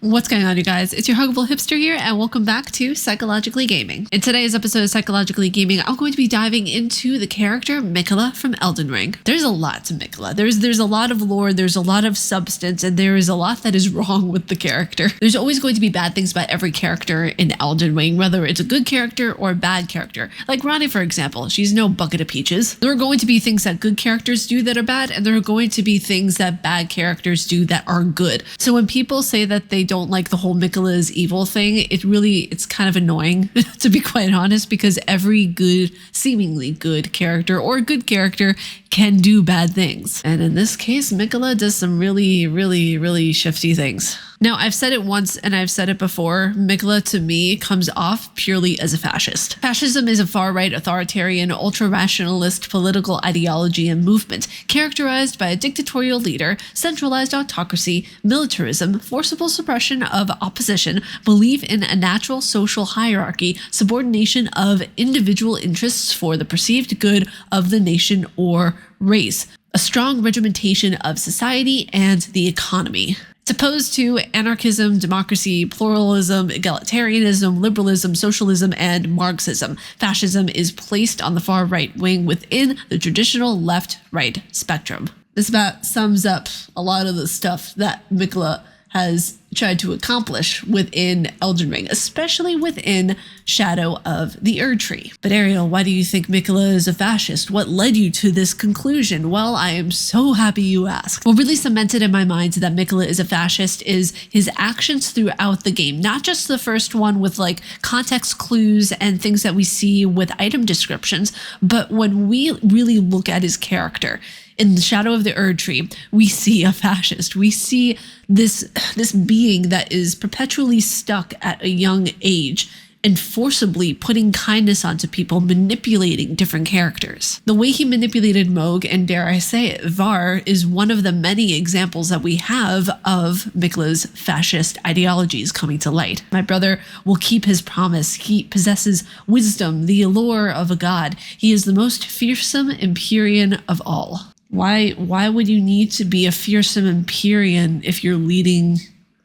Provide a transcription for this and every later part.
What's going on, you guys? It's your Huggable Hipster here, and welcome back to Psychologically Gaming. In today's episode of Psychologically Gaming, I'm going to be diving into the character Miquella from Elden Ring. There's a lot to Miquella. There's a lot of lore, there's a lot of substance, and there is a lot that is wrong with the character. There's always going to be bad things about every character in Elden Ring, whether it's a good character or a bad character. Like Ranni, for example, she's no bucket of peaches. There are going to be things that good characters do that are bad, and there are going to be things that bad characters do that are good. So when people say that they don't like the whole Miquella is evil thing, it's kind of annoying to be quite honest, because every good, seemingly good character or good character can do bad things. And in this case, Miquella does some really shifty things. Now, I've said it once and I've said it before, Miquella to me comes off purely as a fascist. Fascism is a far-right, authoritarian, ultra-rationalist political ideology and movement characterized by a dictatorial leader, centralized autocracy, militarism, forcible suppression of opposition, belief in a natural social hierarchy, subordination of individual interests for the perceived good of the nation or race, a strong regimentation of society and the economy. It's opposed to anarchism, democracy, pluralism, egalitarianism, liberalism, socialism, and Marxism. Fascism is placed on the far right wing within the traditional left-right spectrum. This about sums up a lot of the stuff that Miquella has tried to accomplish within Elden Ring, especially within Shadow of the Erdtree. But Ariel, why do you think Miquella is a fascist? What led you to this conclusion? Well, I am so happy you asked. What really cemented in my mind that Miquella is a fascist is his actions throughout the game. Not just the first one with like context clues and things that we see with item descriptions, but when we really look at his character. In the Shadow of the Erdtree, we see a fascist. We see this being that is perpetually stuck at a young age and forcibly putting kindness onto people, manipulating different characters. The way he manipulated Mohg, and dare I say it, Var, is one of the many examples that we have of Miquella's fascist ideologies coming to light. My brother will keep his promise. He possesses wisdom, the allure of a god. He is the most fearsome Empyrean of all. Why would you need to be a fearsome Empyrean if you're leading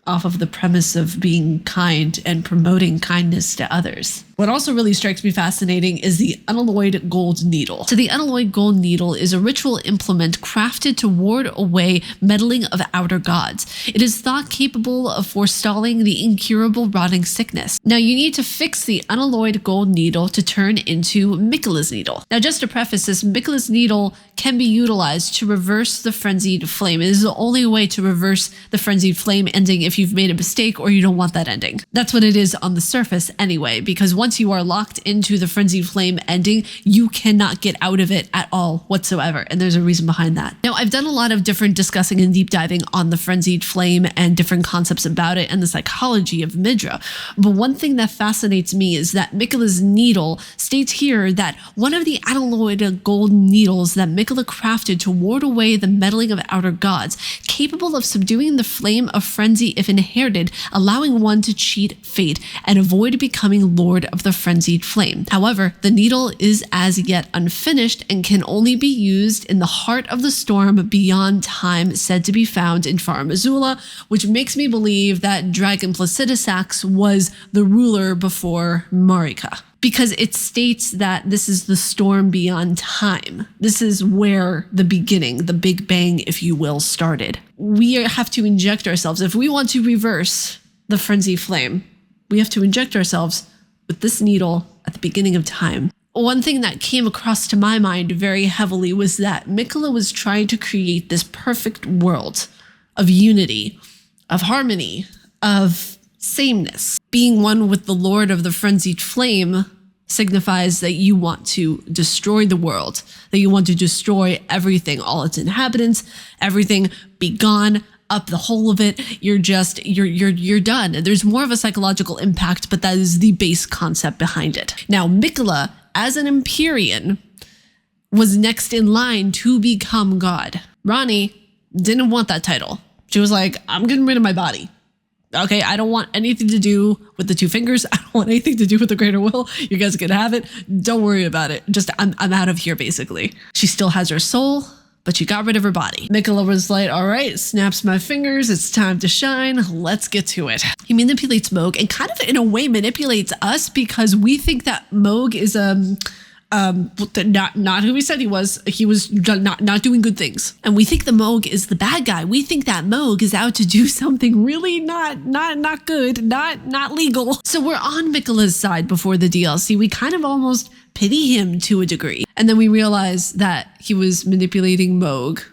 off of the premise of being kind and promoting kindness to others? What also really strikes me fascinating is the unalloyed gold needle. So the unalloyed gold needle is a ritual implement crafted to ward away meddling of outer gods. It is thought capable of forestalling the incurable rotting sickness. Now you need to fix the unalloyed gold needle to turn into Miquella's needle. Now just to preface this, Miquella's needle can be utilized to reverse the frenzied flame. It is the only way to reverse the frenzied flame ending if you've made a mistake or you don't want that ending. That's what it is on the surface anyway, because once you are locked into the frenzied flame ending, you cannot get out of it at all whatsoever, and there's a reason behind that. Now, I've done a lot of different discussing and deep diving on the frenzied flame and different concepts about it and the psychology of Midra, but one thing that fascinates me is that Miquella's needle states here that one of the unalloyed gold needles that Miquella crafted to ward away the meddling of outer gods, capable of subduing the flame of frenzy if inherited, allowing one to cheat fate and avoid becoming lord of the frenzied flame. However, the needle is as yet unfinished and can only be used in the heart of the storm beyond time, said to be found in Farum Azula, which makes me believe that Dragon Placidusax was the ruler before Marika, because it states that this is the storm beyond time. This is where the beginning, the Big Bang, if you will, started. We have to inject ourselves. If we want to reverse the frenzy flame, we have to inject ourselves with this needle at the beginning of time. One thing that came across to my mind very heavily was that Miquella was trying to create this perfect world of unity, of harmony, of sameness. Being one with the Lord of the Frenzied Flame signifies that you want to destroy the world, that you want to destroy everything, all its inhabitants, everything, be gone, up the whole of it. You're done. There's more of a psychological impact, but that is the base concept behind it. Now, Miquella, as an Empyrean, was next in line to become God. Ranni didn't want that title. She was like, I'm getting rid of my body. Okay, I don't want anything to do with the two fingers. I don't want anything to do with the greater will. You guys can have it. Don't worry about it. Just, I'm out of here, basically. She still has her soul, but she got rid of her body. Miquella was like, all right, snaps my fingers. It's time to shine. Let's get to it. He manipulates Moog and kind of in a way manipulates us because we think that Moog is not who he said he was. He was not doing good things. And we think the Moog is the bad guy. We think that Moog is out to do something really not good, not legal. So we're on Miquella's side before the DLC. We kind of almost pity him to a degree. And then we realize that he was manipulating Moog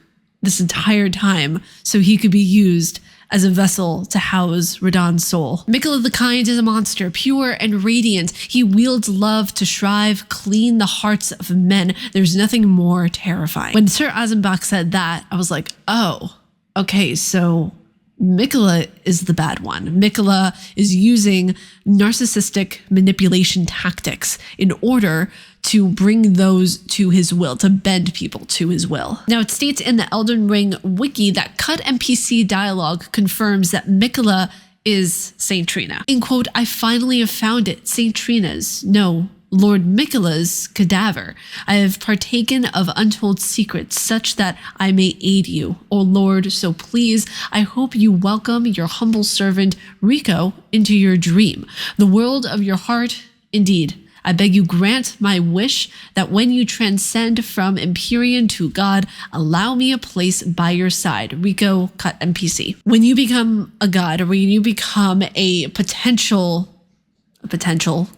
this entire time so he could be used as a vessel to house Radahn's soul. Miquella the Kind is a monster, pure and radiant. He wields love to shrive clean the hearts of men. There's nothing more terrifying. When Sir Azenbach said that, I was like, oh, okay, so Miquella is the bad one. Miquella is using narcissistic manipulation tactics in order to bring those to his will, to bend people to his will. Now, it states in the Elden Ring wiki that cut NPC dialogue confirms that Miquella is Saint Trina. In quote, I finally have found it, Saint Trina's, no, Lord Miquella's cadaver. I have partaken of untold secrets such that I may aid you. O Lord, so please, I hope you welcome your humble servant Rico into your dream, the world of your heart. Indeed, I beg you grant my wish that when you transcend from Empyrean to God, allow me a place by your side. Rico, cut NPC. When you become a god, or when you become a potential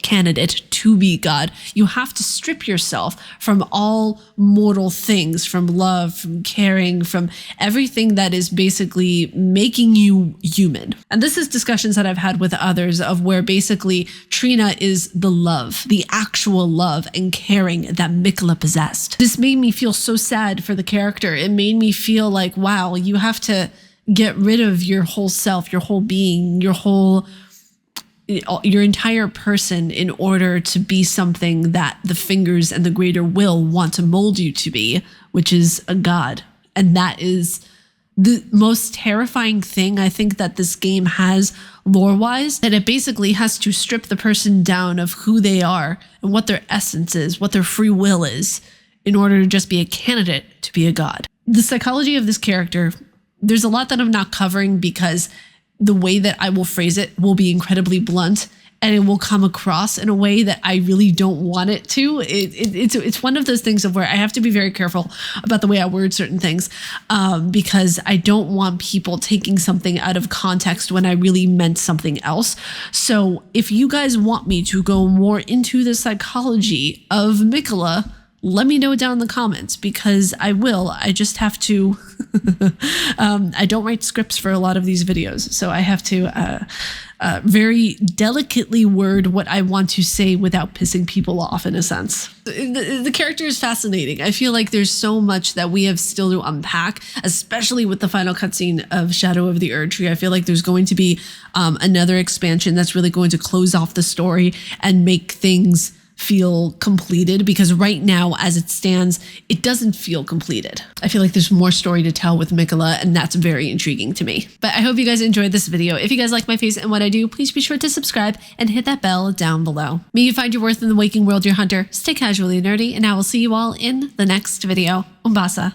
candidate to be God, you have to strip yourself from all mortal things, from love, from caring, from everything that is basically making you human. And this is discussions that I've had with others of where basically Trina is the love, the actual love and caring that Miquella possessed. This made me feel so sad for the character. It made me feel like, wow, you have to get rid of your whole self, your whole being, your entire person in order to be something that the fingers and the greater will want to mold you to be, which is a god. And that is the most terrifying thing I think that this game has lore-wise, that it basically has to strip the person down of who they are and what their essence is, what their free will is, in order to just be a candidate to be a god. The psychology of this character, there's a lot that I'm not covering because the way that I will phrase it will be incredibly blunt and it will come across in a way that I really don't want it to. It's one of those things of where I have to be very careful about the way I word certain things because I don't want people taking something out of context when I really meant something else. So if you guys want me to go more into the psychology of Miquella, let me know down in the comments because I will. I just have to, I don't write scripts for a lot of these videos. So I have to very delicately word what I want to say without pissing people off in a sense. The character is fascinating. I feel like there's so much that we have still to unpack, especially with the final cutscene of Shadow of the Erdtree. I feel like there's going to be another expansion that's really going to close off the story and make things feel completed, because right now as it stands, it doesn't feel completed. I feel like there's more story to tell with Miquella, and that's very intriguing to me. But I hope you guys enjoyed this video. If you guys like my face and what I do, please be sure to subscribe and hit that bell down below. May you find your worth in the waking world, your hunter. Stay casually nerdy, and I will see you all in the next video. Umbasa.